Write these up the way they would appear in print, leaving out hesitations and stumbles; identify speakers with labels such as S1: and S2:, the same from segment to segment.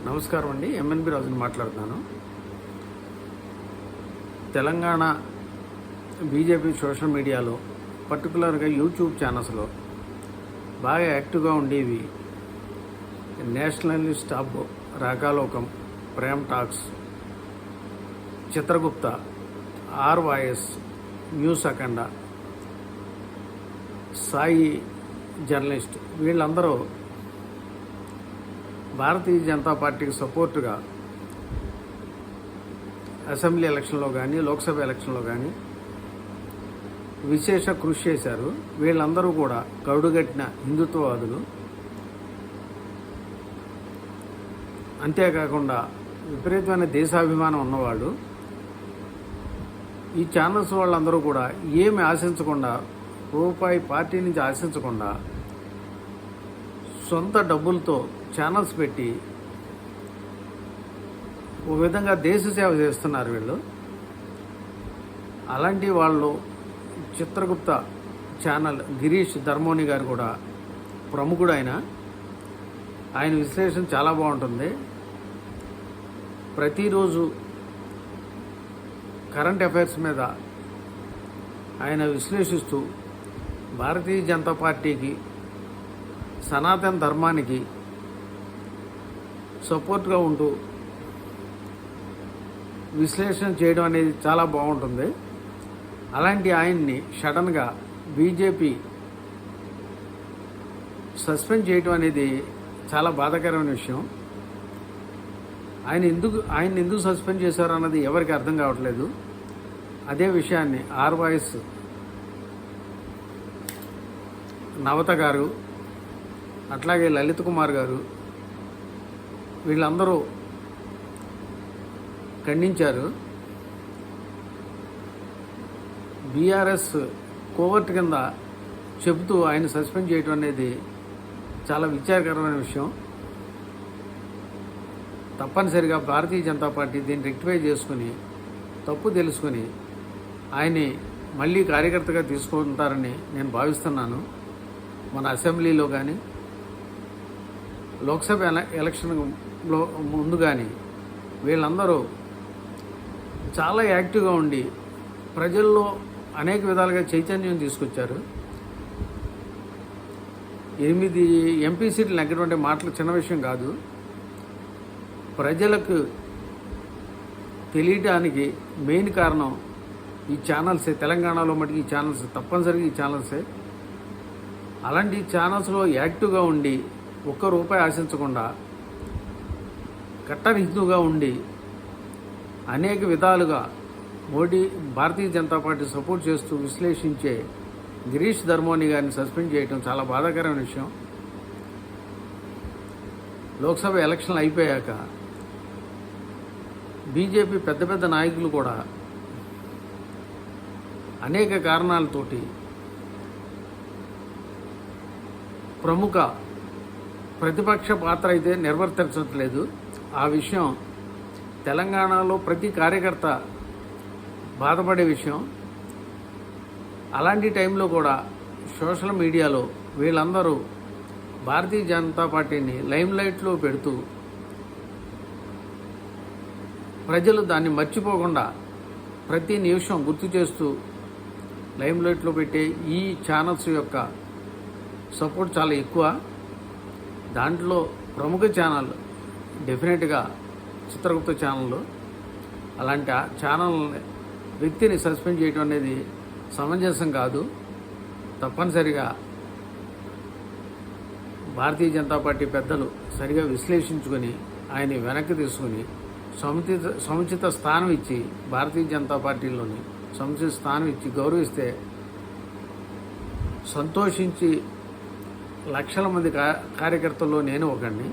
S1: నమస్కారం అండి. ఎంఎన్బి రాజుని మాట్లాడుతున్నాను. తెలంగాణ బీజేపీ సోషల్ మీడియాలో పర్టికులర్గా యూట్యూబ్ ఛానల్స్లో బాగా యాక్టివ్గా ఉండేవి నేషనలిస్ట్ హబ్, రాకాలోకం, Prem talks, Chitragupta, R voice, news Akhanda, Sai journalist వీళ్ళందరూ భారతీయ జనతా పార్టీకి సపోర్టుగా అసెంబ్లీ ఎలక్షన్లో కానీ లోక్సభ ఎలక్షన్లో కానీ విశేష కృషి చేశారు. వీళ్ళందరూ కూడా కరుడుగట్టిన హిందుత్వవాదులు. అంతేకాకుండా విపరీతమైన దేశాభిమానం ఉన్నవాళ్ళు. ఈ ఛానల్స్ వాళ్ళందరూ కూడా ఏమి ఆశించకుండా, రూపాయి పార్టీ నుంచి ఆశించకుండా సొంత డబ్బులతో ఛానల్స్ పెట్టి ఒక విధంగా దేశ సేవ చేస్తున్నారు వీళ్ళు. అలాంటి వాళ్ళు చిత్రగుప్త ఛానల్ గిరీష్ ధర్మోని గారు కూడా ప్రముఖుడు. ఆయన విశ్లేషణ చాలా బాగుంటుంది. ప్రతిరోజు కరెంట్ అఫైర్స్ మీద ఆయన విశ్లేషిస్తూ భారతీయ జనతా పార్టీకి, సనాతన ధర్మానికి సపోర్ట్గా ఉంటూ విశ్లేషణ చేయడం అనేది చాలా బాగుంటుంది. అలాంటి ఆయన్ని సడన్గా బీజేపీ సస్పెండ్ చేయడం అనేది చాలా బాధాకరమైన విషయం. ఆయన ఎందుకు సస్పెండ్ చేశారు అన్నది ఎవరికి అర్థం కావట్లేదు. అదే విషయాన్ని ఆర్ వాయిస్ నవత గారు, అట్లాగే లలిత్ కుమార్ గారు వీళ్ళందరూ ఖండించారు. బీఆర్ఎస్ కోవర్ట్ కింద చెబుతూ ఆయన సస్పెండ్ చేయడం అనేది చాలా విచారకరమైన విషయం. తప్పనిసరిగా భారతీయ జనతా పార్టీ దీన్ని రెక్టిఫై చేసుకుని, తప్పు తెలుసుకుని ఆయన్ని మళ్ళీ కార్యకర్తగా తీసుకుంటారని నేను భావిస్తున్నాను. మన అసెంబ్లీలో కానీ లోక్సభ ఎలక్షన్లో ముందు కానీ వీళ్ళందరూ చాలా యాక్టివ్గా ఉండి ప్రజల్లో అనేక విధాలుగా చైతన్యం తీసుకొచ్చారు. 8 ఎంపీ సీట్లు నెగ్గినటువంటి మాటలు చిన్న విషయం కాదు. ప్రజలకు తెలియటానికి మెయిన్ కారణం ఈ ఛానల్సే. తెలంగాణలో మటుకు ఈ ఛానల్స్, తప్పనిసరిగా ఈ ఛానల్సే. అలాంటి ఛానల్స్లో యాక్టివ్గా ఉండి ఒక్క రూపాయి ఆశించకుండా కట్టర్ హిందువుగా ఉండి అనేక విధాలుగా భారతీయ జనతా పార్టీ సపోర్ట్ చేస్తూ విశ్లేషించే గిరీష్ ధర్మోని గారిని సస్పెండ్ చేయడం చాలా బాధాకరమైన విషయం. లోక్సభ ఎలక్షన్లు అయిపోయాక బీజేపీ పెద్ద పెద్ద నాయకులు కూడా అనేక కారణాలతోటి ప్రముఖ ప్రతిపక్ష పాత్ర అయితే నిర్వర్తించట్లేదు. ఆ విషయం తెలంగాణలో ప్రతి కార్యకర్త బాధపడే విషయం. అలాంటి టైంలో కూడా సోషల్ మీడియాలో వీళ్ళందరూ భారతీయ జనతా పార్టీని లైమ్లైట్లో పెడుతూ ప్రజలు దాన్ని మర్చిపోకుండా ప్రతి నిమిషం గుర్తు చేస్తూ లైమ్లైట్లో పెట్టే ఈ ఛానల్స్ యొక్క సపోర్ట్ చాలా ఎక్కువ. దాంట్లో ప్రముఖ ఛానల్ డెఫినెట్గా చిత్రగుప్త ఛానల్. అలాంటి ఛానల్ వ్యక్తిని సస్పెండ్ చేయడం అనేది సమంజసం కాదు. తప్పనిసరిగా భారతీయ జనతా పార్టీ పెద్దలు సరిగా విశ్లేషించుకొని ఆయన్ని వెనక్కి తీసుకుని సముచిత స్థానం ఇచ్చి, భారతీయ జనతా పార్టీలోని సముచిత స్థానం ఇచ్చి గౌరవిస్తే సంతోషించి లక్షల మంది కార్యకర్తల్లో నేను ఒకడిని.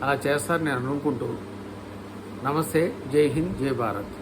S1: అలా చేస్తారని నేను అనుకుంటూ, నమస్తే, జై హింద్, జై భారత్.